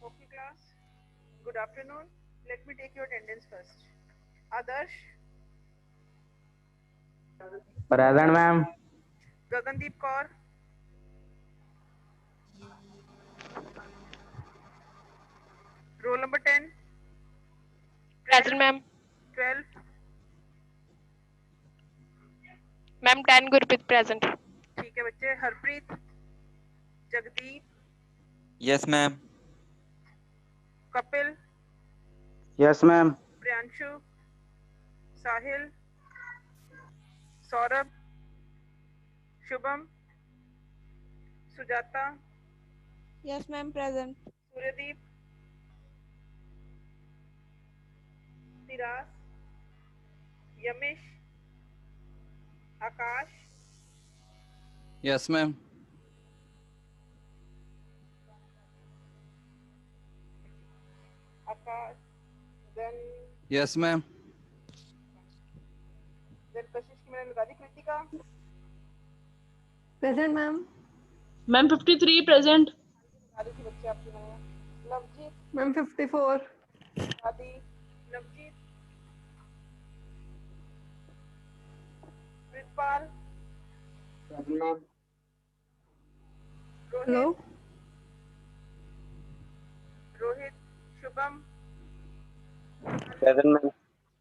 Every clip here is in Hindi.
Okay, class. Good afternoon. Let me take your attendance first. Adarsh, Present, ma'am. Gagandeep Kaur, roll number 10, Present, ma'am. 12, Ma'am, 10 Gurpreet present. ठीक है बच्चे, Harpreet, Jagdeep, Yes, ma'am. Kapil, Yes, ma'am. Priyanshu, साहिल, Saurabh, Shubham, Sujata, Yes, ma'am, present. Suryadeep, Tiras, Yamish, Akash, Yes, ma'am. Akash, then Yes, ma'am. Kashish की मैंने लगा दी. Kritika, Present, ma'am. Ma'am 53 present. लगा दी थी बच्चे आपकी मैंने. Navjeet, Ma'am, 54. लगा दी. Navjeet, Pritpal, Present, Rohit, Hello. Rohit, Shubham, ma'am.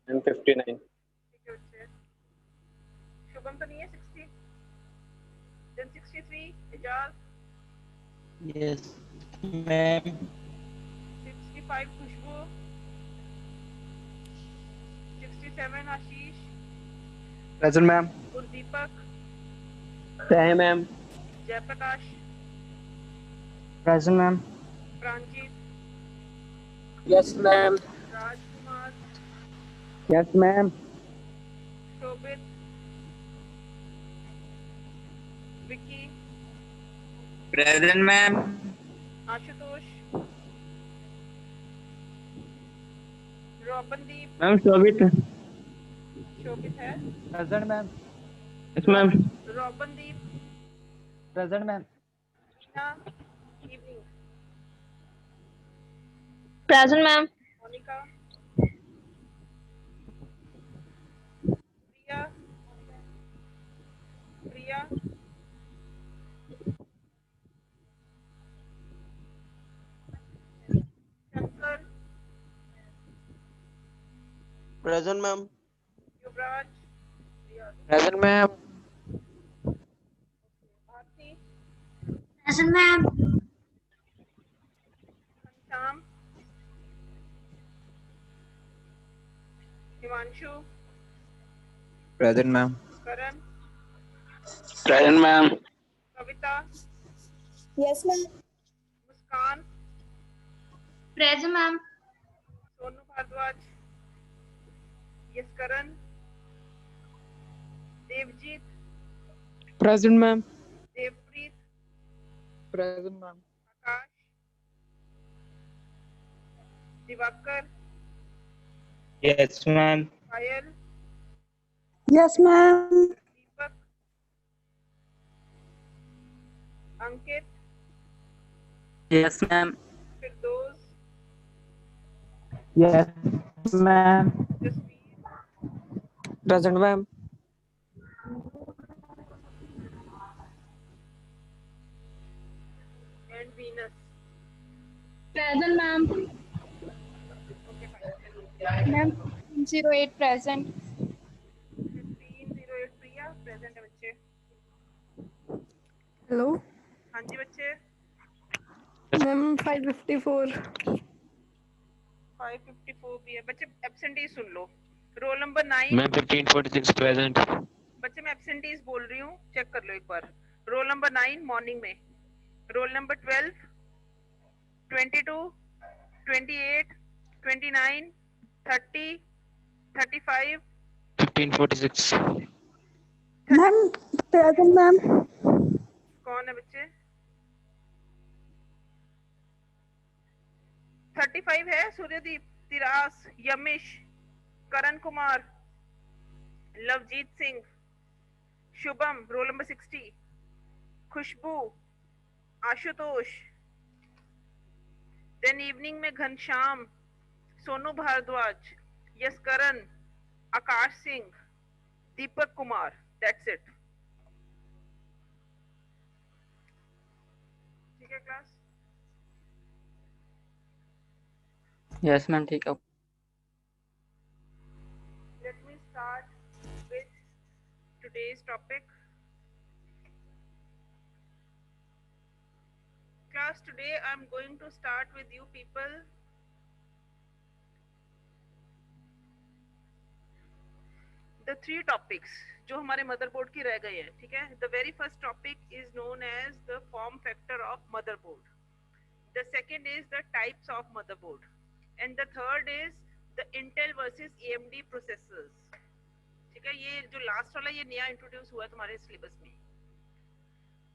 I'm 59. ठीक है बच्चे. शुभम तो नहीं है 60. Then 63, Ijaz, Yes, ma'am. 65, Khushbu, 67, Ashish, Present, ma'am. Urdeepak, Present, ma'am. Jaiprakash, Present, ma'am. Pranjit, Yes, ma'am. Rajkumar, Yes, ma'am. Shobit, Vicky, Present, ma'am. Ashutosh, Robindeep, Ma'am, Shobit. Shobit है. Present, ma'am. Yes, ma'am. Robindeep, Present, ma'am. Tina, evening. Present, ma'am. Monica, Priya, Priya, Shankar, Present, ma'am. Yuvraj, Present, ma'am. Bharti, Present, ma'am. Sham, Himanshu, Present, ma'am. Karan, Present, ma'am. Kavita, Yes, ma'am. Muskan, Present, ma'am. Sonu Bhardwaj, yes Karan, Devjit, Present, ma'am. Devpreet, Present, ma'am. Akash, Divakar, Yes, ma'am. Payal, Yes, ma'am. Deepak, Ankit, Yes, ma'am. Firdoz, Yes, ma'am. Jasveer, Present, ma'am. and Venus. Present, ma'am. Okay, fine. Ma'am, 08 present. 1508 Priya, present है बच्चे. Hello. हाँ जी बच्चे. Ma'am, 554. 554 भी है बच्चे. एब्सेंटीज सुन लो. Roll number 9. Ma'am 1546 present. बच्चे मैं एब्सेंटीज बोल रही हूँ, चेक कर लो एक बार. रोल नंबर 9 मॉर्निंग में. Roll number 12, 22, 28, 29, 30, 35. 1546. Ma'am, present, ma'am. कौन है बच्चे? 35 है. Suryadeep, Tiras, Yamish, Karan Kumar, Lovejeet Singh, Shubham roll number 60, Khushboo, Ashutosh. Then evening में घनश्याम, सोनू भारद्वाज, यशकरण, आकाश सिंह, दीपक कुमार. That's it. ठीक है क्लास. Yes, ma'am. ठीक है. Let me start with today's topic. Class, today I'm going to start with you people the 3 topics जो हमारे मदरबोर्ड की रह गए हैं, ठीक है. The very first topic is known as the form factor of motherboard. The second is the types of motherboard and the third is the Intel versus AMD processors. ठीक है, ये जो लास्ट वाला ये नया इंट्रोड्यूस हुआ है तुम्हारे सिलेबस में.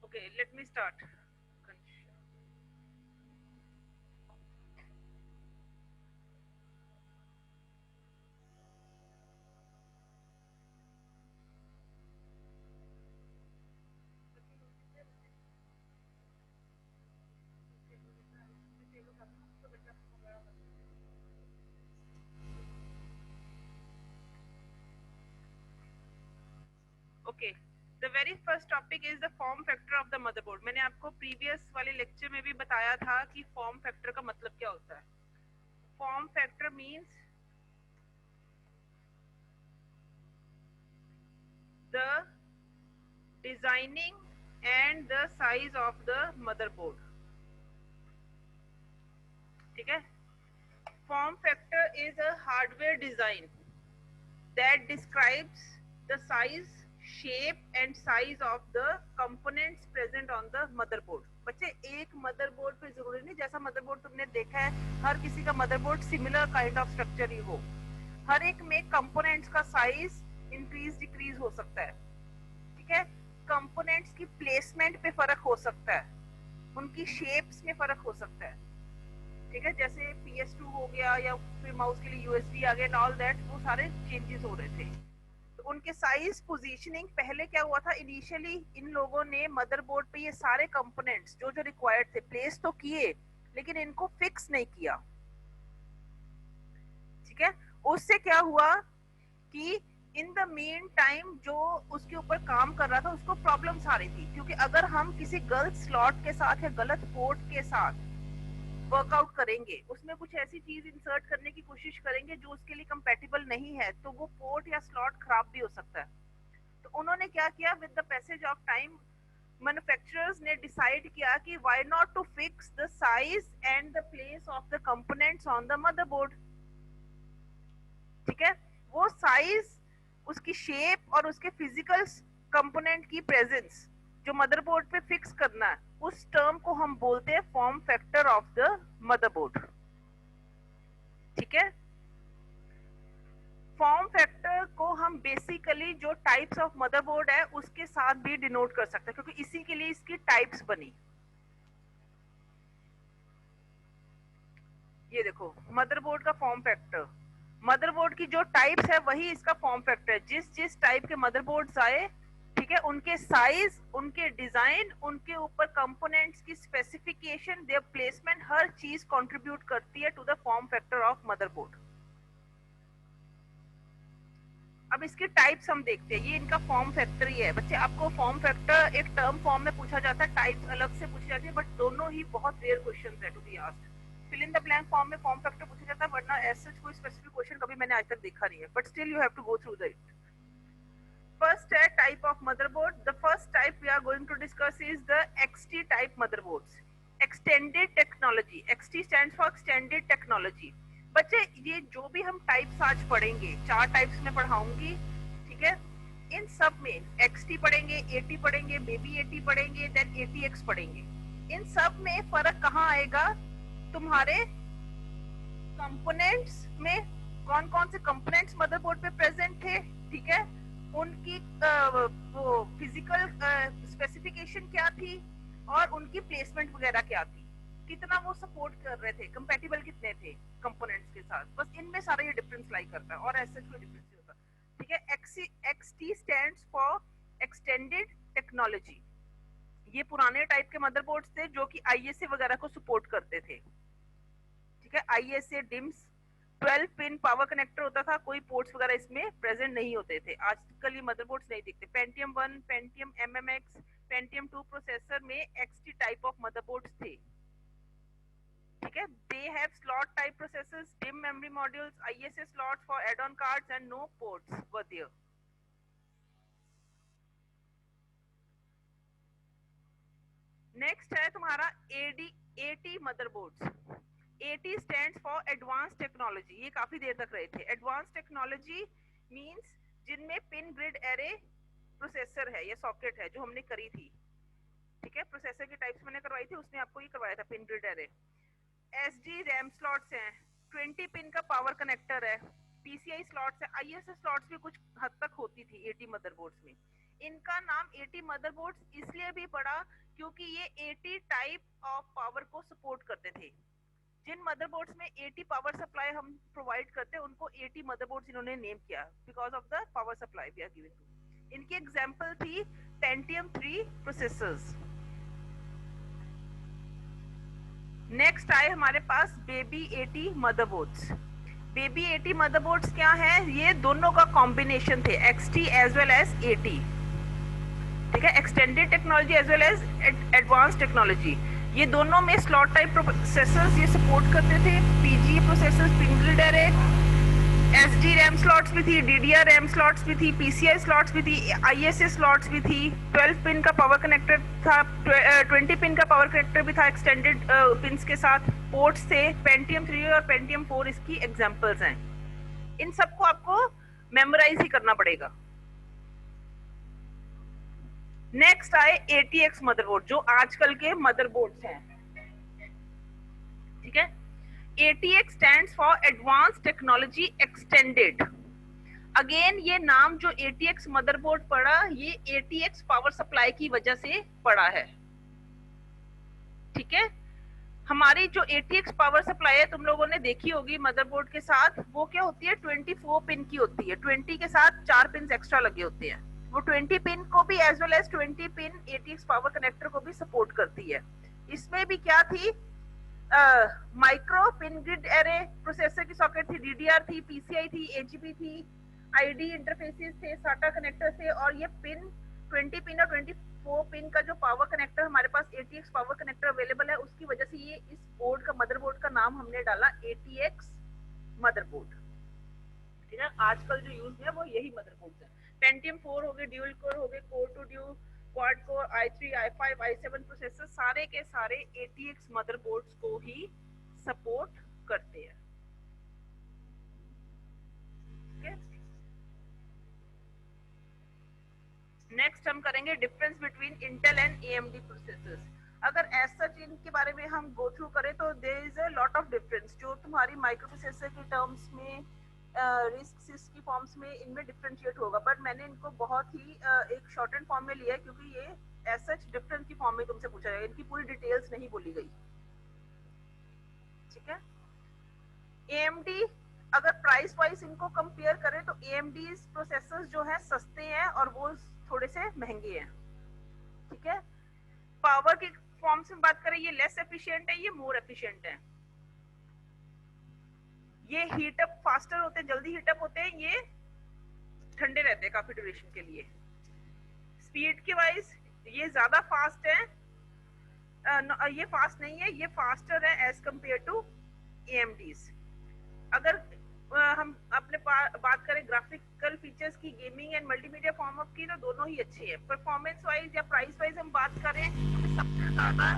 Okay, let me start. Okay, the very first topic is the form factor of the motherboard. मैंने आपको प्रीवियस वाले लेक्चर में भी बताया था कि फॉर्म फैक्टर का मतलब क्या होता है. Form factor means the designing and the size of the motherboard. ठीक है, form factor is a hardware design that describes the size, shape and size of the components present on the motherboard. बच्चे, एक मदरबोर्ड पे जरूरी नहीं जैसा मदरबोर्ड तुमने देखा है हर किसी का motherboard similar kind of structure ही हो. हर एक में कंपोनेंट्स का साइज इंक्रीज डिक्रीज हो सकता है. ठीक है, कंपोनेंट्स की प्लेसमेंट पे फर्क हो सकता है, उनकी शेप्स में फर्क हो सकता है. ठीक है, जैसे PS2 हो गया या फिर माउस के लिए USB आ गया एंड ऑल दैट, वो सारे चेंजेस हो रहे थे. उनके साइज, पोजीशनिंग, पहले क्या हुआ था इनिशियली इन लोगों ने मदरबोर्ड पे ये सारे कंपोनेंट्स जो जो रिक्वायर्ड थे प्लेस तो किए लेकिन इनको फिक्स नहीं किया. ठीक है, उससे क्या हुआ कि इन द मीन टाइम जो उसके ऊपर काम कर रहा था उसको प्रॉब्लम्स आ रही थी, क्योंकि अगर हम किसी गलत स्लॉट के साथ या गलत पोर्ट के साथ वर्कआउट करेंगे, उसमें कुछ ऐसी चीज इंसर्ट करने की कोशिश करेंगे जो उसके लिए कंपैटिबल नहीं है, तो वो पोर्ट या स्लॉट खराब भी हो सकता है. तो उन्होंने क्या किया, with the passage of time manufacturers ने डिसाइड किया कि why not to fix the size and the place of the components on the motherboard. ठीक है, वो साइज, उसकी शेप और उसके फिजिकल कंपोनेंट की प्रेजेंस जो मदरबोर्ड पे फिक्स करना है, उस टर्म को हम बोलते हैं form factor of the motherboard. ठीक है, फॉर्म फैक्टर को हम बेसिकली जो टाइप्स ऑफ मदरबोर्ड है उसके साथ भी डिनोट कर सकते हैं, क्योंकि इसी के लिए इसकी टाइप्स बनी. ये देखो मदरबोर्ड का फॉर्म फैक्टर, मदरबोर्ड की जो टाइप्स है वही इसका फॉर्म फैक्टर है. जिस जिस टाइप के मदरबोर्ड्स आए, ठीक है, उनके साइज, उनके डिजाइन, उनके ऊपर कंपोनेंट्स की स्पेसिफिकेशन, देयर प्लेसमेंट, हर चीज कंट्रीब्यूट करती है to the form factor of motherboard. अब इसके टाइप्स हम देखते हैं. ये इनका फॉर्म फैक्टर ही है. बच्चे, आपको फॉर्म फैक्टर एक टर्म फॉर्म में पूछा जाता है, टाइप्स अलग से पूछी जाती है, बट दोनों ही बहुत रेयर क्वेश्चंस है to be asked. Fill in the blank form में फॉर्म फैक्टर पूछा जाता है, वरना ऐसा कोई स्पेसिफिक क्वेश्चन कभी मैंने आज तक देखा नहीं है, but still you have to go through the it. First type of motherboard. The first type we are going to discuss is the XT type motherboards. Extended technology. XT stands for extended technology. बच्चे, ये जो भी हम टाइप्स आज पढ़ेंगे, 4 टाइप्स में पढ़ाऊंगी, ठीक है, इन सब में XT पढ़ेंगे, AT पढ़ेंगे, बेबी AT पढ़ेंगे, देन ATX पढ़ेंगे. इन सब में फर्क कहाँ आएगा, तुम्हारे कंपोनेंट्स में कौन कौन से कंपोनेंट्स मदरबोर्ड पे प्रेजेंट थे, ठीक है, उनकी वो फिजिकल स्पेसिफिकेशन क्या थी और उनकी प्लेसमेंट वगैरह क्या थी, कितना वो सपोर्ट कर रहे थे, कंपैटिबल कितने थे कंपोनेंट्स के साथ. बस इनमें सारा ये डिफरेंस लाई करता है और ऐसे कोई डिफरेंस नहीं होता. ठीक है, XT stands for extended technology. ये पुराने टाइप के मदरबोर्ड्स थे जो कि ISA वगैरह को सपोर्ट करते थे. ठीक है, ISA, DIMMS, 12 pin power connector होता था, कोई पोर्ट्स वगैरह इसमें प्रेजेंट नहीं होते थे. आजकल ये मदरबोर्ड्स नहीं दिखते. Pentium 1, Pentium MMX, Pentium 2 processor में XT टाइप ऑफ मदरबोर्ड्स थे. ठीक है, they have slot type processors, DIMM memory modules, ISA slots for add-on cards and no ports were there. Next है तुम्हारा AT motherboards. AT stands for advance technology. ये काफी देर तक रहे थे. एडवांस टेक्नोलॉजी मींस जिनमें पिन ग्रिड एरे प्रोसेसर है या सॉकेट है, जो हमने करी थी, ठीक है। प्रोसेसर की टाइप्स मैंने करवाई थी, उसने आपको ये करवाया था pin grid array. SD RAM slots हैं, 20 पिन का पावर कनेक्टर है, पीसीआई स्लॉट्स है, आईएसएस स्लॉट्स भी कुछ हद तक होती थी एटी मदरबोर्ड्स में। इनका नाम एटी मदरबोर्ड्स इसलिए भी पड़ा क्योंकि ये 80 टाइप ऑफ पावर को सपोर्ट करते थे। जिन मदरबोर्ड्स में 80 पावर सप्लाई हम प्रोवाइड करते हैं उनको 80 मदरबोर्ड्स इन्होंने नेम किया because of the power supply we are giving to. इनकी एग्जांपल थी पेंटियम 3 प्रोसेसर्स। नेक्स्ट आए हमारे पास बेबी 80 मदरबोर्ड्स। बेबी 80 मदरबोर्ड्स क्या है? ये दोनों का कॉम्बिनेशन थे, एक्सटी एज वेल एज 80, ठीक है, extended technology as well as advance technology. ये दोनों में स्लॉट टाइप प्रोसेसर्स ये सपोर्ट करते थे, PG processors, pin grid array, SD RAM slots भी थी, डीडीआर रैम स्लॉट्स भी थी, पीसीआई स्लॉट्स भी थी, आईएसएस स्लॉट्स भी थी, 12 पिन का पावर कनेक्टर था, 20 पिन का पावर कनेक्टर भी था एक्सटेंडेड पिन्स के साथ, पोर्ट्स थे, पेंटियम 3 और पेंटियम 4 इसकी एग्जांपल्स हैं। इन सबको आपको मेमोराइज ही करना पड़ेगा। नेक्स्ट आए ATX मदरबोर्ड, जो आजकल के मदरबोर्ड्स हैं, ठीक है। ATX stands for advance technology extended. Again ये नाम जो ATX मदरबोर्ड पड़ा, ये ATX पावर सप्लाई की वजह से पड़ा है, ठीक है। हमारी जो ATX पावर सप्लाई है तुम लोगों ने देखी होगी मदरबोर्ड के साथ, वो क्या होती है 24 पिन की होती है, 20 के साथ 4 पिन एक्स्ट्रा लगे होते हैं। वो 20 पिन को भी as well as 20 pin ATX power connector को भी सपोर्ट करती है। इसमें भी क्या थी, micro pin grid array processor की सॉकेट थी, DDR थी, PCI थी, AGP थी, ID इंटरफेसेस थे, SATA कनेक्टर थे, और ये पिन 20 पिन और 24 पिन का जो पावर कनेक्टर हमारे पास ATX पावर कनेक्टर अवेलेबल है, उसकी वजह से ये इस बोर्ड का मदरबोर्ड का नाम हमने डाला ATX मदरबोर्ड, ठीक है। आजकल जो यूज है वो यही मदरबोर्ड है। पेंटियम 4 हो गए, ड्यूल कोर हो गए, core two duo, quad core, i3, i5, i7 processor सारे के सारे ATX मदरबोर्ड्स को ही सपोर्ट करते हैं, ठीक है। नेक्स्ट हम करेंगे difference between Intel and AMD processors. अगर एज सच इनके बारे में हम गो थ्रू करें तो there is a lot of difference. जो तुम्हारी माइक्रो प्रोसेसर के टर्म्स में, रिस्क की फॉर्म्स में इनमें डिफरेंशिएट होगा, बट मैंने इनको बहुत ही एक शॉर्टेड फॉर्म में लिया है क्योंकि ये एज सच डिफरेंस की फॉर्म में तुमसे पूछा जाएगा, इनकी पूरी डिटेल्स नहीं बोली गई, ठीक है। AMD अगर प्राइस वाइज इनको कंपेयर करें तो AMD प्रोसेसर्स जो है सस्ते हैं और वो थोड़े से महंगे हैं, ठीक है। पावर की फॉर्म से बात करें, ये लेस एफिशिएंट है, ये मोर एफिशिएंट है। ये हीट अप फास्टर होते हैं, जल्दी हीट अप होते हैं, ये ठंडे रहते हैं काफी ड्यूरेशन के लिए। स्पीड के वाइज ये ज्यादा फास्ट है, ये फास्ट नहीं है, ये फास्टर है एज कंपेयर टू AMDs। अगर हम अपने बात करें ग्राफिकल फीचर्स की, gaming and multimedia form of की, तो दोनों ही अच्छे हैं। परफॉर्मेंस वाइज या प्राइस वाइज हम बात करें, सबसे ज्यादा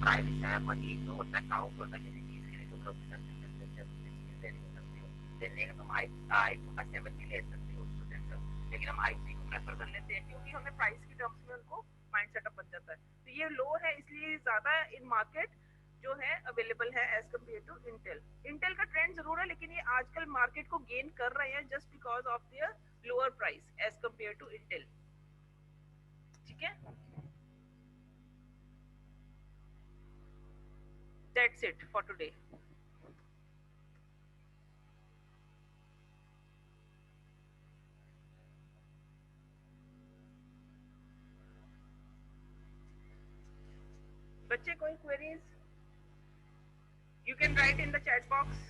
प्राइस है वही जो होता है काउंट होता है, चीज के लिए जो लोग लेने का, तुम i7 की ले सकते हो प्रोसेसर, लेकिन हम i3 को प्रेफर कर लेते हैं क्योंकि हमें प्राइस की टर्म्स में उनको माइंड सेटअप बन जाता है। तो ये लो है इसलिए ज्यादा इन मार्केट जो है अवेलेबल है as compare to Intel. Intel का ट्रेंड जरूर है लेकिन ये आजकल मार्केट को गेन कर रहे हैं just because of their lower price as compare to Intel, ठीक है। That's it for today. बच्चे कोई queries? You can write in the chat box.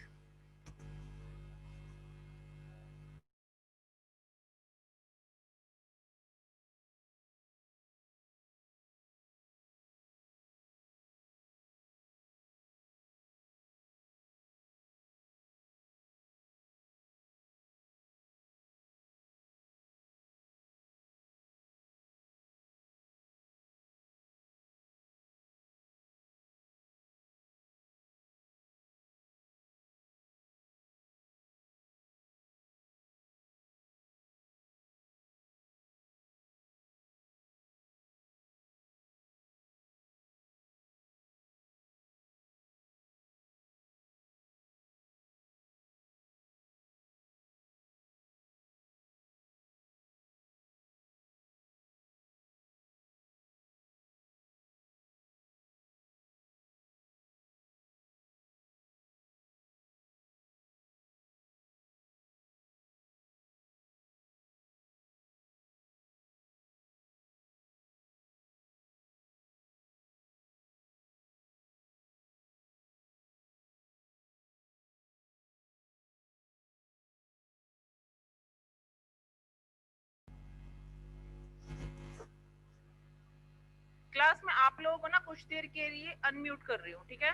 Class में आप लोगों को ना कुछ देर के लिए अनम्यूट कर रही हूँ, ठीक है,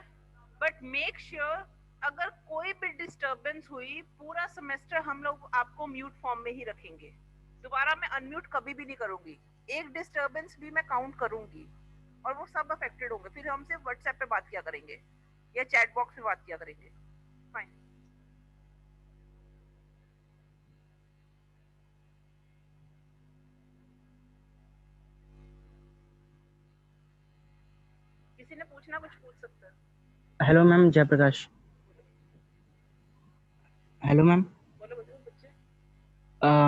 बट मेक श्योर अगर कोई भी डिस्टरबेंस हुई पूरा सेमेस्टर हम लोग आपको म्यूट फॉर्म में ही रखेंगे। दोबारा मैं अनम्यूट कभी भी नहीं करूंगी, एक डिस्टरबेंस भी मैं काउंट करूंगी और वो सब अफेक्टेड होंगे, फिर हम सिर्फ व्हाट्सएप पे बात किया करेंगे या चैट बॉक्स में बात किया करेंगे। फाइन। किसी ने पूछना कुछ पूछ सकता है। Hello ma'am, Jayprakash. Hello ma'am. बोलो बोलो बच्चे।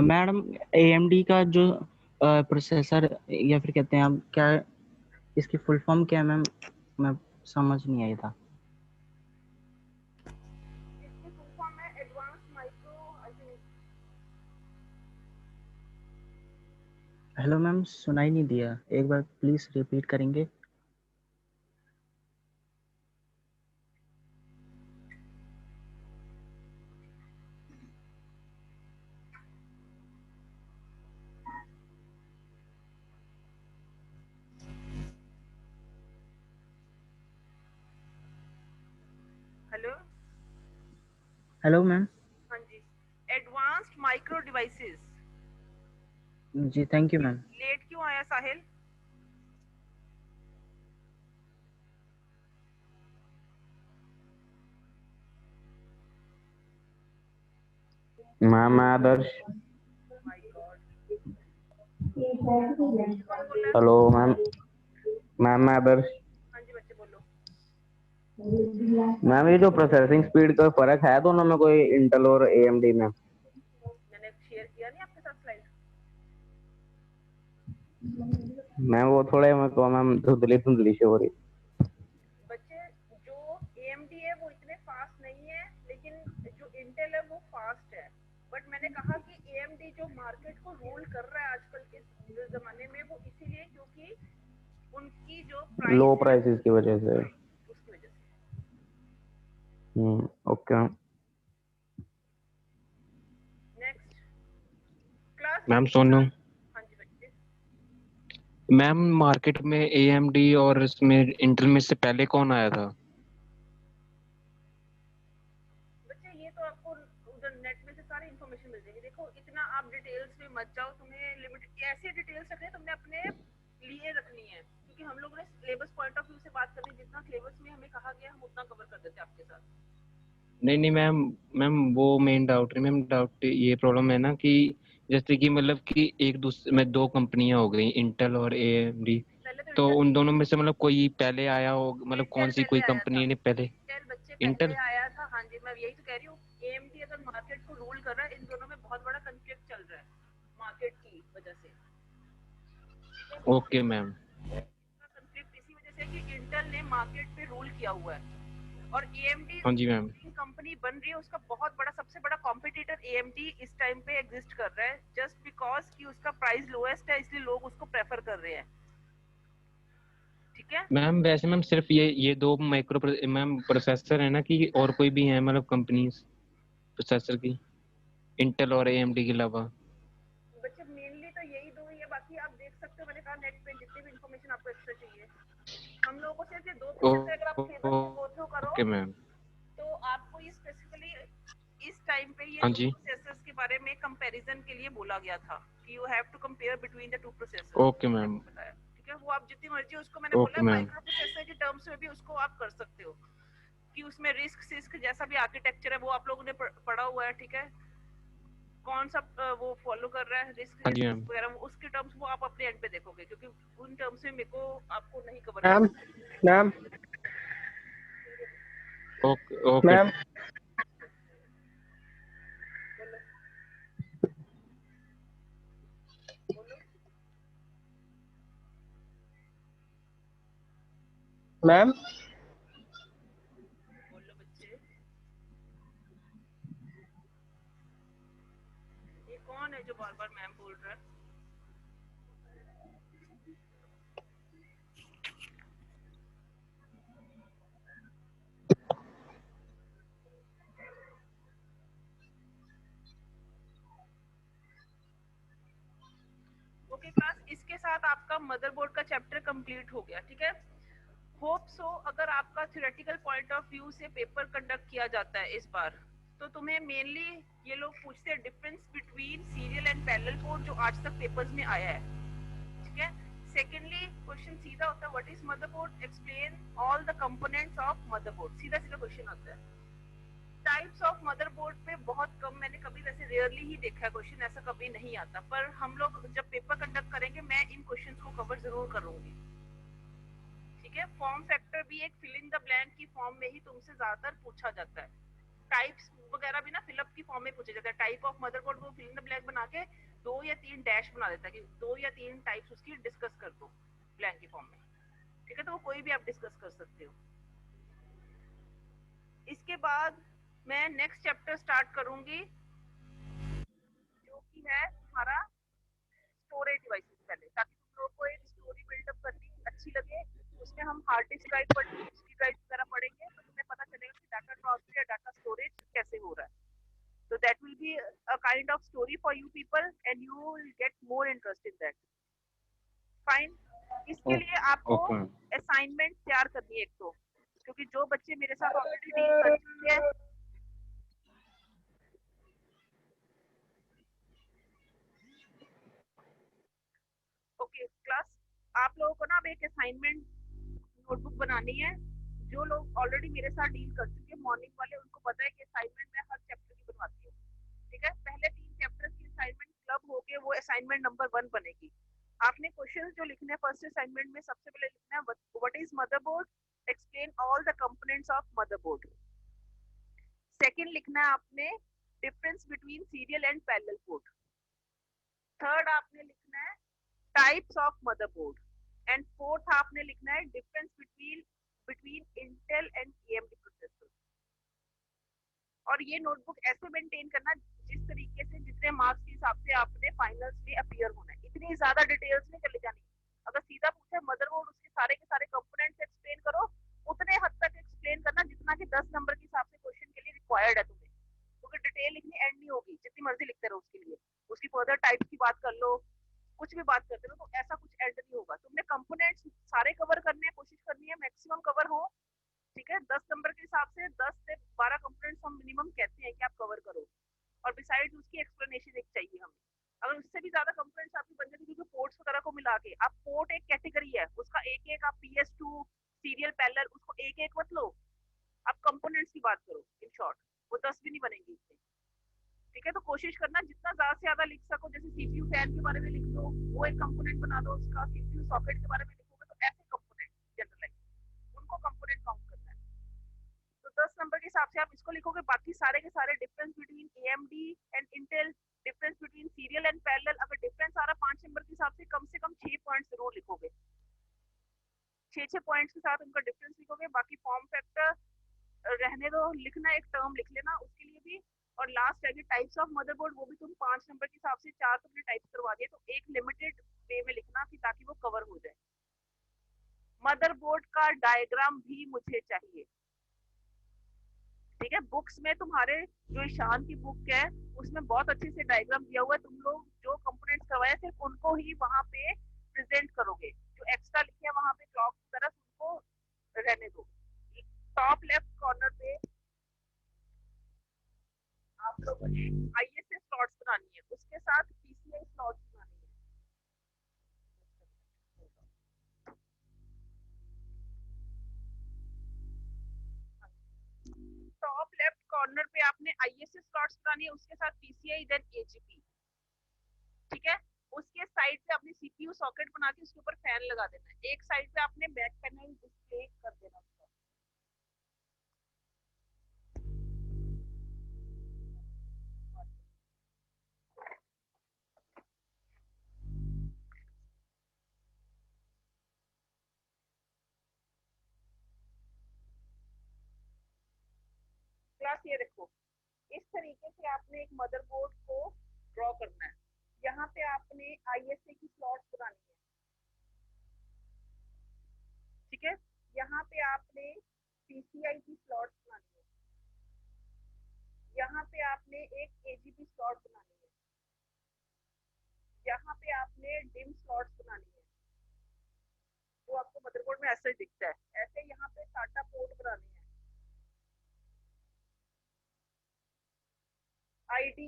मैडम, AMD का जो प्रोसेसर या फिर कहते हैं आप, क्या इसकी फुल फॉर्म क्या है मैम? मैं समझ नहीं आया था। इसकी फुल फॉर्म है advance micro I think. Hello ma'am, सुनाई नहीं दिया, एक बार प्लीज रिपीट करेंगे? हेलो। Hello ma'am. हाँ जी, एडवांस्ड माइक्रो डिवाइसेस। जी थैंक यू मैम। लेट क्यों आया साहिल? मैम मैं Adarsh. My god. Hello ma'am. Ma'am मैं आदर्श। हाँ जी बच्चे बोलो। मैम ये जो प्रोसेसिंग स्पीड का फर्क है दोनों में, कोई इंटेल और AMD में? मैंने शेयर किया नहीं आपके साथ स्लाइड? मैम वो थोड़े मेरे को मैम धुंधली धुंधली से हो रही। बच्चे जो AMD है वो इतने फास्ट नहीं है, लेकिन जो इंटेल है वो फास्ट है। बट मैंने कहा कि AMD जो मार्केट को रूल कर रहा है आजकल के जमाने में, वो इसीलिए क्योंकि उनकी जो प्राइस लो है प्राइसेस की वजह से। उसकी वजह से। Okay ma'am. Next class. Ma'am Sonu. हाँ जी बच्चे। मैम मार्केट में AMD और इसमें इंटेल में से पहले कौन आया था? बच्चे ये तो आपको उधर नेट में से सारी इन्फॉर्मेशन मिल जाएगी। देखो इतना आप डिटेल्स में मत जाओ, तुम्हें लिमिट ऐसी डिटेल्स रखनी है, तुमने अपने लिए रखनी है, क्योंकि हम लोगों ने सिलेबस पॉइंट ऑफ व्यू से बात करनी, जितना सिलेबस में हमें कहा गया हम उतना कवर कर देते हैं आपके साथ। नहीं नहीं मैम, मैम वो मेन डाउट है मैम, डाउट ये प्रॉब्लम है ना कि जैसे कि मतलब कि एक दूसरे में दो कंपनियां हो गई, इंटेल और AMD, पहले तो तो इंटेल उन दोनों में से मतलब कोई पहले आया हो, मतलब कौन सी पहले कोई आया था। कंपनी ने पहले? इंटेल बच्चे इंटेल। पहले आया था। हाँ जी, मैं यही तो कह रही हूँ। AMD अगर मार्केट को रूल कर रहा है, इन दोनों में बहुत बड़ा कंफ्लिक्ट चल रहा है मार्केट की वजह से। Okay ma'am. कंफ्लिक्ट इसी वजह से कि इंटेल ने मार्केट पे रूल किया हुआ है और AMD हाँ जी मैम। कंपनी बन रही है, उसका बहुत बड़ा सबसे बड़ा कॉम्पिटिटर AMD इस टाइम पे एग्जिस्ट कर रहा है, जस्ट बिकॉज कि उसका प्राइस लोएस्ट है, इसलिए लोग उसको प्रेफर कर रहे हैं। ठीक है मैम वैसे मैम सिर्फ ये दो माइक्रो मैम प्रोसेसर है ना, कि और कोई भी है मतलब कंपनी प्रोसेसर की, इंटेल और AMD के अलावा? बच्चे मेनली तो यही दो ही है, बाकी आप देख सकते हो, मैंने कहा नेट पे जितनी भी इन्फॉर्मेशन आपको एक्स्ट्रा चाहिए। हम लोगों को सिर्फ ये दो प्रोसेसर अगर आप सिलेबस में गो थ्रू करो ओके मैम। तो आपको ये स्पेसिफिकली इस टाइम पे ये हाँ दो जी। प्रोसेसर्स के बारे में कंपैरिजन के लिए बोला गया था कि you have to compare between the two processors. Okay ma'am. बताया ठीक है, वो आप जितनी मर्जी उसको, मैंने ओके बोला मैम। माइक्रो प्रोसेसर की टर्म्स में भी उसको आप कर सकते हो कि उसमें रिस्क सिस्क जैसा भी आर्किटेक्चर है वो आप लोगों ने पढ़ा हुआ है। ठीक है, कौन सा वो फॉलो कर रहा है रिस्क हाँ जी मैम। वगैरह, उसके टर्म्स वो आप अपने एंड पे देखोगे, क्योंकि उन टर्म्स में मेरे को आपको नहीं cover ma'am ma'am okay okay ma'am ma'am बोलो बच्चे। ये कौन है जो बार बार मैम बोल रहा है? ओके क्लास, इसके साथ साथ आपका मदरबोर्ड का चैप्टर कंप्लीट हो गया, ठीक है। होप सो अगर आपका थ्योरेटिकल पॉइंट ऑफ व्यू से पेपर कंडक्ट किया जाता है इस बार, तो तुम्हें मेनली ये लोग पूछते हैं difference between serial and parallel port, जो आज तक पेपर्स में आया है, ठीक है। सेकेंडली क्वेश्चन सीधा होता है what is motherboard, explain all the components of motherboard, सीधा सीधा क्वेश्चन आता है। टाइप्स ऑफ मदरबोर्ड पे बहुत कम, मैंने कभी वैसे रेयरली ही देखा है क्वेश्चन, ऐसा कभी नहीं आता, पर हम लोग जब पेपर कंडक्ट करेंगे मैं इन क्वेश्चंस को कवर जरूर करूंगी, ठीक है। फॉर्म फैक्टर भी एक फिल इन द ब्लैंक की फॉर्म में ही तुमसे ज्यादातर पूछा जाता है। टाइप्स वगैरह भी ना फिलअप की फॉर्म में पूछा जाता है। टाइप ऑफ मदरबोर्ड वो फिल इन द ब्लैंक बना के 2 या 3 डैश बना देता है कि 2 या 3 टाइप्स उसकी डिस्कस कर दो ब्लैंक की फॉर्म में, ठीक है। तो वो कोई भी आप डिस्कस कर सकते हो। इसके बाद मैं नेक्स्ट चैप्टर स्टार्ट करूंगी जो कि है तुम्हारा स्टोरेज डिवाइसेस पहले, ताकि तुम लोग को एक स्टोरी बिल्डअप करनी अच्छी लगे। उसमें हम हार्ड डिस्क ड्राइव पढ़ेंगे, एसडी ड्राइव वगैरह पढ़ेंगे, तो तुम्हें पता चलेगा कि डाटा ट्रांसफर या डाटा स्टोरेज कैसे हो रहा है। तो that will be a kind of story for you people and you will get more interest in that. Fine. इसके लिए आपको असाइनमेंट तैयार करनी है एक तो, क्योंकि जो बच्चे मेरे साथ ऑलरेडी डील कर चुके हैं, ओके क्लास, आप लोगों को ना अब एक असाइनमेंट नोटबुक बनानी है। जो लोग ऑलरेडी मेरे साथ डील कर चुके हैं मॉर्निंग वाले, उनको पता है कि असाइनमेंट मैं हर चैप्टर की बनवाती हूँ, ठीक है। पहले 3 चैप्टर की असाइनमेंट क्लब होके वो असाइनमेंट नंबर 1 बनेगी। आपने क्वेश्चंस जो लिखने हैं फर्स्ट असाइनमेंट में, सबसे पहले लिखना है what is motherboard, explain all the components of motherboard. Second लिखना है आपने difference between serial and parallel port. Third आपने लिखना है types of motherboard and fourth आपने लिखना है difference between Intel and AMD processor. और ये नोटबुक ऐसे मेंटेन करना जिस तरीके से जितने मार्क्स के हिसाब से आपने फाइनल्स में अपीयर होना है, इतनी ज्यादा डिटेल्स में चले जानी। अगर सीधा पूछे मदरबोर्ड, उसके सारे के सारे कंपोनेंट्स एक्सप्लेन करो, उतने हद तक एक्सप्लेन करना जितना कि 10 नंबर के हिसाब से क्वेश्चन के लिए रिक्वायर्ड है तुम्हें, क्योंकि डिटेल लिखनी एंड नहीं होगी, जितनी मर्जी लिखते रहो उसके लिए। उसकी फर्दर टाइप्स की बात कर लो, कुछ भी बात करते रहो, तो ऐसा कुछ एंड नहीं होगा। तुमने कंपोनेंट्स सारे कवर करने हैं, कोशिश करनी है मैक्सिमम कवर हो, ठीक है। 10 नंबर के हिसाब से 10 से 12 कंपोनेंट्स हम मिनिमम कहते हैं कि आप कवर करो, और बिसाइड्स उसकी एक्सप्लेनेशन एक चाहिए हमें। अगर उससे भी ज्यादा कंपोनेंट्स आपकी बन जाती है, क्योंकि पोर्ट्स वगैरह को मिला के, आप पोर्ट एक कैटेगरी है, उसका एक एक आप PS2 सीरियल पैरेलल उसको एक एक मत लो, आप कंपोनेंट्स की बात करो। इन शॉर्ट वो 10 भी नहीं बनेंगी इससे, ठीक है। तो कोशिश करना जितना ज्यादा से ज्यादा लिख सको। जैसे सीपीयू फैन के बारे में लिख दो, वो एक कंपोनेंट बना दो उसका। सीपीयू सॉकेट के बारे में लिखोगे तो ऐसे कंपोनेंट जनरलाइज, उनको कंपोनेंट काउंट करना है। तो 10 नंबर के हिसाब से आप इसको लिखोगे। बाकी सारे के सारे difference between AMD and Intel, difference between serial and parallel, अगर डिफरेंस आ रहा 5 नंबर के हिसाब से कम 6 पॉइंट जरूर लिखोगे। 6 पॉइंट्स के साथ उनका डिफरेंस लिखोगे। बाकी फॉर्म फैक्टर रहने दो, लिखना एक टर्म लिख लेना उसके लिए भी। और लास्ट है टाइप्स ऑफ मदरबोर्ड, वो भी तुम 5 नंबर के हिसाब से 4 तुमने टाइप्स करवा दिए, तो एक लिमिटेड वे में लिखना कि ताकि वो कवर हो जाए। मदरबोर्ड का डायग्राम भी मुझे चाहिए, ठीक है। बुक्स में तुम्हारे जो ईशान की बुक है उसमें बहुत अच्छे से डायग्राम दिया हुआ है। तुम लोग जो कंपोनेंट्स करवाए सिर्फ उनको ही वहां पे प्रेजेंट करोगे, जो एक्स्ट्रा लिखे हैं वहां पे क्लॉक की तरफ उनको रहने दो। टॉप लेफ्ट कॉर्नर पे आप लोगों ने आईएसए स्लॉट्स बनानी है, उसके साथ पीसीआई स्लॉट्स बनानी है। टॉप लेफ्ट कॉर्नर पे आपने आईएसए स्लॉट्स बनानी है, उसके साथ पीसीआई देन एजीपी, ठीक है। उसके साइड पे आपने सीपीयू सॉकेट बना के उसके ऊपर फैन लगा देना है। एक साइड पे आपने बैक पैनल डिस्प्ले कर देना उसका। क्लास ये देखो, इस तरीके से आपने एक मदरबोर्ड को ड्रॉ करना है। यहाँ पे आपने आईएसए की स्लॉट्स बनानी है, ठीक है। यहाँ पे आपने पीसीआई की स्लॉट्स बनानी है, यहाँ पे आपने एक एजीपी स्लॉट बनानी है, यहाँ पे आपने डिम स्लॉट्स बनानी है, वो आपको मदरबोर्ड में ऐसे दिखता है। ऐसे यहाँ पे SATA पोर्ट बनाने हैं, IDE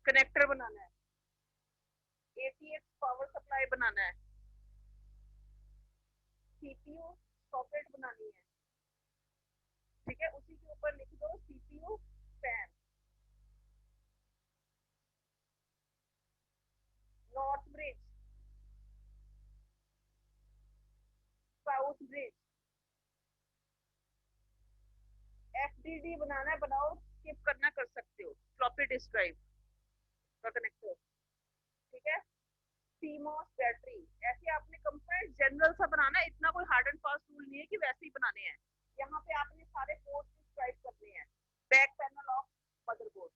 कनेक्टर बनाना है, ATX पावर सप्लाई बनाना है, CPU सॉकेट बनानी है, ठीक है। उसी के ऊपर लिख दो CPU fan, north bridge, south bridge, FDD बनाना है, बनाओ, स्किप करना कर सकते हो, फ्लॉपी डिस्क ड्राइव का कनेक्टर, ठीक है। CMOS बैटरी, ऐसे आपने कंपोनेंट जनरल सा बनाना है, इतना कोई हार्ड एंड फास्ट रूल नहीं है कि वैसे ही बनाने हैं। यहाँ पे आपने सारे पोर्ट डिस्क्राइब करने हैं। Back panel of motherboard,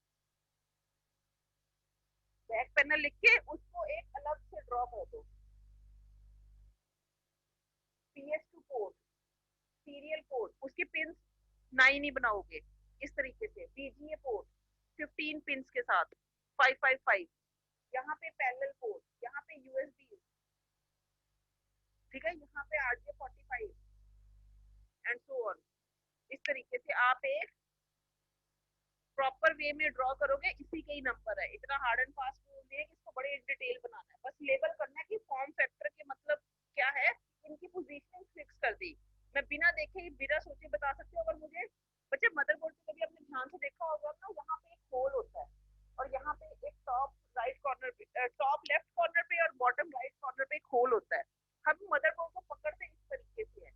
back panel लिख के उसको एक अलग से ड्रॉ कर दो। PS2 पोर्ट, सीरियल पोर्ट, उसकी पिन 9 ही बनाओगे इस तरीके से। BGA पोर्ट 15 पिन के साथ 555, यहाँ पे पैरेलल पोर्ट, यहाँ पे USB, ठीक है, यहाँ पे RJ45 एंड सो ऑन। इस तरीके से आप एक प्रॉपर वे में ड्रॉ करोगे। इसी के ही नंबर है, इतना हार्ड एंड फास्ट नहीं है कि इसको बड़े डिटेल बनाना है, बस लेबल करना है कि फॉर्म फैक्टर के मतलब क्या है, इनकी पोजीशनिंग फिक्स कर दी। मैं बिना देखे ही बिना सोचे बता सकती हूँ। अगर मुझे बच्चे मदरबोर्ड पे कभी आपने ध्यान से देखा होगा ना, वहाँ पे एक होल होता है और यहाँ पे एक टॉप राइट कॉर्नर पे, टॉप लेफ्ट कॉर्नर पे और बॉटम राइट कॉर्नर पे एक होल होता है। हम मदरबोर्ड को पकड़ते इस तरीके से है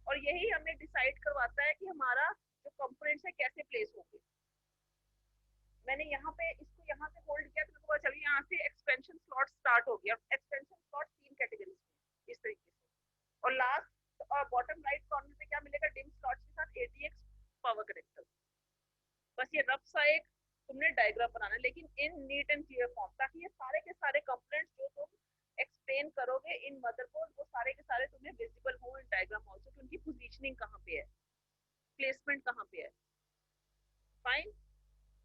और यही हमें डिसाइड करवाता है कि हमारा जो कंपोनेंट्स है कैसे प्लेस होंगे। मैंने यहाँ पे इसको यहाँ से होल्ड किया तो मेरे को पता चली यहाँ से एक्सपेंशन स्लॉट स्टार्ट हो गया। एक्सपेंशन स्लॉट 3 कैटेगरीज में इस तरीके से, और लास्ट और बॉटम राइट कॉर्नर पे क्या मिलेगा, डिम स्लॉट के साथ ATX पावर कनेक्टर। बस ये रफ सा एक तुमने डायग्राम बनाना है, लेकिन इन नीट एंड क्लियर फॉर्म, ताकि ये सारे के सारे कंपोनेंट्स जो तुम एक्सप्लेन करोगे इन मदरबोर्ड, वो सारे के सारे तुम्हें विजिबल हो इन डायग्राम ऑल्सो, कि उनकी पोजीशनिंग कहाँ पे है, प्लेसमेंट कहाँ पे है। फाइन,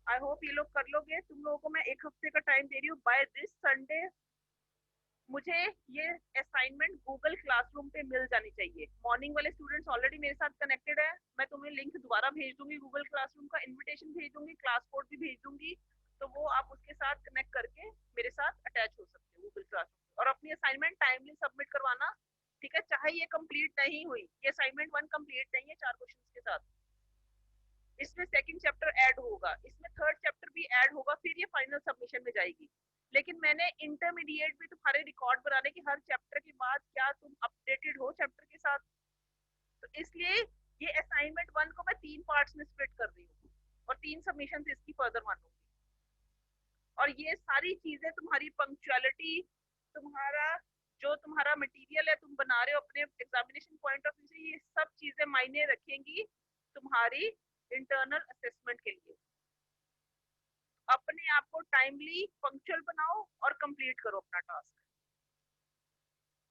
आई होप ये लोग कर लोगे। तुम लोगों को मैं 1 हफ्ते का टाइम दे रही हूँ। बाय दिस संडे मुझे ये असाइनमेंट गूगल क्लासरूम पे मिल जानी चाहिए। मॉर्निंग वाले स्टूडेंट्स ऑलरेडी मेरे साथ कनेक्टेड है, मैं तुम्हें लिंक दोबारा भेज दूंगी, गूगल क्लासरूम का इन्विटेशन भेज दूंगी, क्लास कोड भी भेज दूंगी, तो वो आप उसके साथ कनेक्ट करके मेरे साथ अटैच हो सकते हो गूगल क्लासरूम। और अपनी असाइनमेंट टाइमली सबमिट करवाना, ठीक है, चाहे ये कंप्लीट नहीं हुई। ये असाइनमेंट 1 कंप्लीट नहीं है 4 क्वेश्चन के साथ, इसमें सेकंड चैप्टर ऐड होगा, इसमें थर्ड चैप्टर भी ऐड होगा, फिर ये फाइनल सबमिशन में जाएगी। लेकिन मैंने इंटरमीडिएट भी तुम्हारे रिकॉर्ड बनाने की, हर चैप्टर के बाद क्या तुम अपडेटेड हो चैप्टर के साथ, तो इसलिए ये असाइनमेंट 1 को मैं 3 पार्ट्स में स्प्लिट कर रही हूँ और 3 सबमिशन इसकी फर्दर मानूंगी। और ये सारी चीजें तुम्हारी पंक्चुअलिटी, तुम्हारा जो तुम्हारा मटेरियल है तुम बना रहे हो अपने एग्जामिनेशन पॉइंट ऑफ व्यू से, ये सब चीजें मायने रखेंगी तुम्हारी इंटरनल असेसमेंट के लिए। अपने आप को टाइमली पंक्चुअल बनाओ और कंप्लीट करो अपना टास्क,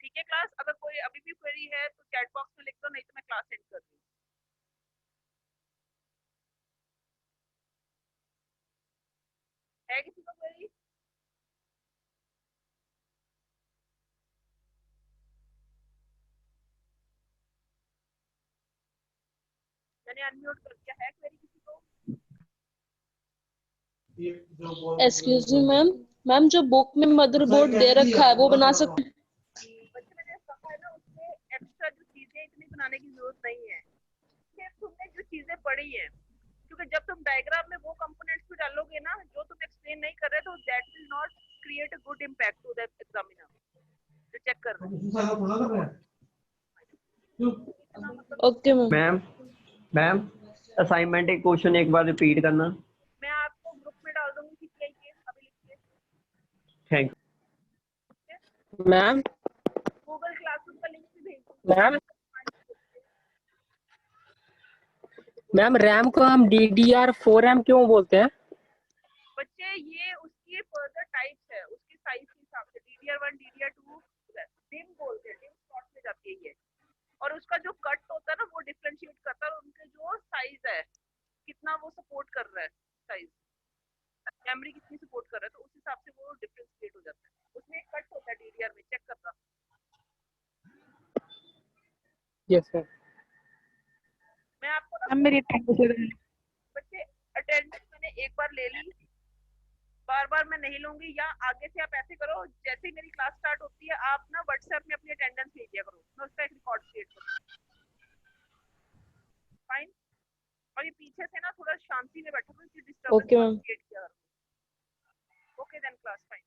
ठीक है क्लास। अगर कोई अभी भी क्वेरी है तो चैट बॉक्स में लिख दो, नहीं तो मैं क्लास एंड कर रही हूँ। है किसी को क्वेरी? मैंने अनम्यूट कर दिया, है क्वेरी किसी को? एक्सक्यूज मी मैम, मैम जो बुक में मदरबोर्ड दे रखा है वो बना सकते हैं? बच्चे मैंने कहा है ना, उसमें एक्स्ट्रा जो चीजें इतनी बनाने की जरूरत नहीं है, सिर्फ तुमने जो चीजें पढ़ी है, क्योंकि जब तुम डायग्राम में वो कंपोनेंट्स भी डालोगे ना जो तुम एक्सप्लेन नहीं कर रहे, तो that will not create a good impact to the examiner जो चेक कर रहे हैं। Okay ma'am. Ma'am ma'am assignment एक क्वेश्चन एक बार रिपीट करना। मैं आपको ग्रुप में डाल दूंगी सीपीआई के, अभी लिखिए। Thank you ma'am. Google classroom का लिंक भी भेज दूंगी। मैम मैम रैम को हम DDR4M क्यों बोलते हैं? बच्चे ये उसकी फर्दर टाइप्स है, उसके साइज के हिसाब से DDR1 DDR2 डिम बोलते हैं, डिम स्लॉट में जाती है ये। और उसका जो कट होता है ना वो डिफरेंशिएट करता है, और उनके जो साइज है कितना वो सपोर्ट कर रहा है, साइज मेमोरी कितनी सपोर्ट कर रहा है, तो उस हिसाब से वो डिफरेंशिएट हो जाता है। उसमें एक कट होता है DDR में, चेक करना। Yes ma'am. मैं आपको ना मैम मेरी अटेंडेंस बच्चे अटेंडेंस मैंने एक बार ले ली, बार बार मैं नहीं लूंगी। या आगे से आप ऐसे करो, जैसे ही मेरी क्लास स्टार्ट होती है आप ना व्हाट्सएप में अपनी अटेंडेंस भेज दिया करो, मैं उसका एक रिकॉर्ड क्रिएट करूँ। फाइन। और ये पीछे से ना थोड़ा शांति में बैठो, कोई डिस्टर्बेंस Okay, ma'am. क्रिएट किया करो। Okay then class fine.